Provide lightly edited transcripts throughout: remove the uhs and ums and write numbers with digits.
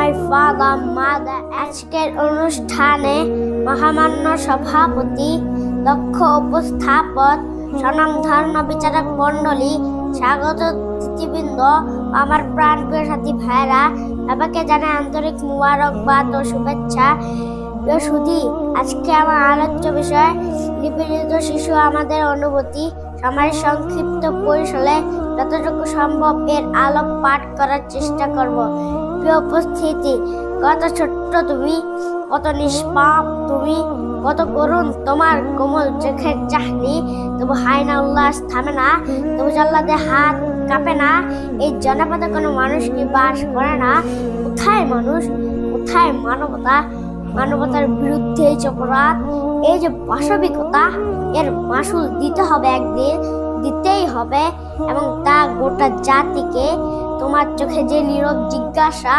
my father, mother. আজকের অনুষ্ঠানে মহামান্য সভাপতি, দক্ষ উপস্থাপক, স্বনামধন্য বিচারক মণ্ডলী, স্বাগত অতিথিবৃন্দ, আমার প্রাণপ্রিয় সাথী ভাইরা, সবাইকে জানাই আন্তরিক মুবারকবাদ ও শুভেচ্ছা। প্রিয় সুধী, আজকে আমার আলোচ্য বিষয় নিপীড়িত শিশু আমাদের অনুভূতি। সময়ের সংক্ষিপ্ত পরিসরে যতটুকু সম্ভব এর আলোকপাত করার চেষ্টা করব। প্রিয় উপস্থিতি, কত ছোট্ট তুমি, কত নিষ্পাপ তুমি, কত করুণ তোমার কোমল চোখের চাহনি। তবু হায়না উল্লাস থামে না, তবু জল্লাদের হাত কাঁপে না। এই জনপদে কোনো মানুষ কি বাস করে না? কোথায় মানুষ, কোথায় মানবতা? মানবতার বিরুদ্ধে এই যে অপরাধ, এই যে পাশবিকতা, এর মাসুল দিতে হবে, একদিন দিতেই হবে, এবং তা গোটা জাতিকে। তোমার চোখে যে নীরব জিজ্ঞাসা,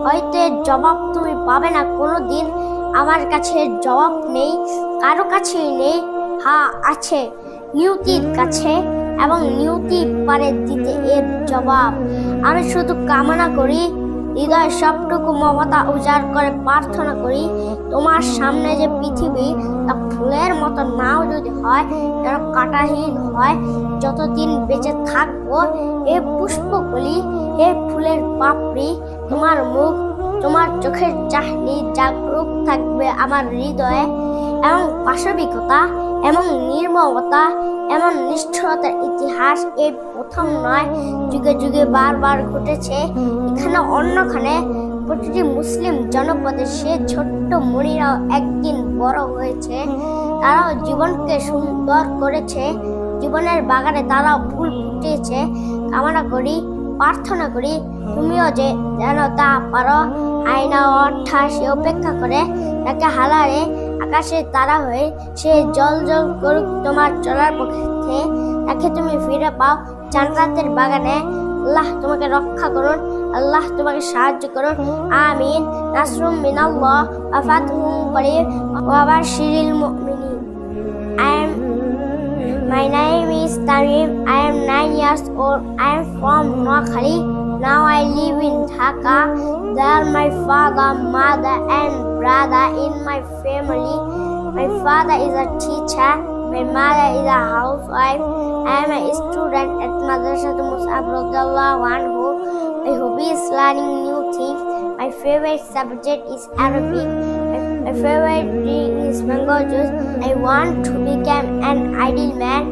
হয়তো এর জবাব তুমি পাবে না কোনোদিন। আমার কাছে এর জবাব নেই, কারো কাছেই নেই। হ্যাঁ, আছে নিয়তির কাছে, এবং নিয়তি পারে দিতে এর জবাব। আমি শুধু কামনা করি, হৃদয় সবটুকু মমতা উজাড় করে প্রার্থনা করি, তোমার সামনে যে পৃথিবী তা ফুলের মতো নাও যদি হয়, যেন কাঁটাহীন হয়। যতদিন বেঁচে থাকবো এ পুষ্পকলি, এ ফুলের পাপড়ি, তোমার মুখ, তোমার চোখের চাহনি জাগরুক থাকবে আমার হৃদয়ে। এবং পাশবিকতা, এমন নির্মমতা, এমন নিষ্ঠুরতার ইতিহাস এই প্রথম নয়, যুগে যুগে বারবার ঘটেছে। এখানে অন্যখানে প্রতিটি মুসলিম জনপদে সে ছোট্ট মণিরাও একদিন বড় হয়েছে। তারাও জীবনকে সুন্দর করেছে, জীবনের বাগানে তারাও ফুল ফুটিয়েছে। কামনা করি, প্রার্থনা করি, তুমিও যে যেন তা পারো। আয়না অট্ঠাসে অপেক্ষা করে তাকে হালারে আকাশে তারা হয়ে সে জল জল করুক তোমার চলার পক্ষে। তাকে তুমি ফিরে পাও জান্নাতের বাগানে। আল্লাহ তোমাকে রক্ষা করুন, আল্লাহ তোমাকে সাহায্য করুন। আমিন। নাসরুম মিনাল্লাহ ওয়া ফাতহুম করিব ওয়া বাশশিরিল মুমিনিন। My name is Tamim. I am 9 years old. I am from Noakhali. Now I live in Dhaka. There are my father, mother and brother in my family. My father is a teacher. My mother is a housewife. I am a student at Madrasatul Mus'ab radhiyallahu anhu. My hobby is learning new things. My favorite subject is Arabic. My favorite drink is mango juice. I want to become an ideal man.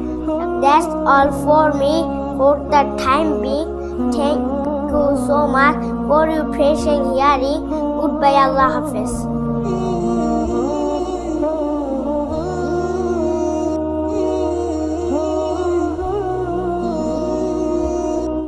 That's all for me for the time being. Thank you so much for your patient hearing. Goodbye, Allah Hafiz.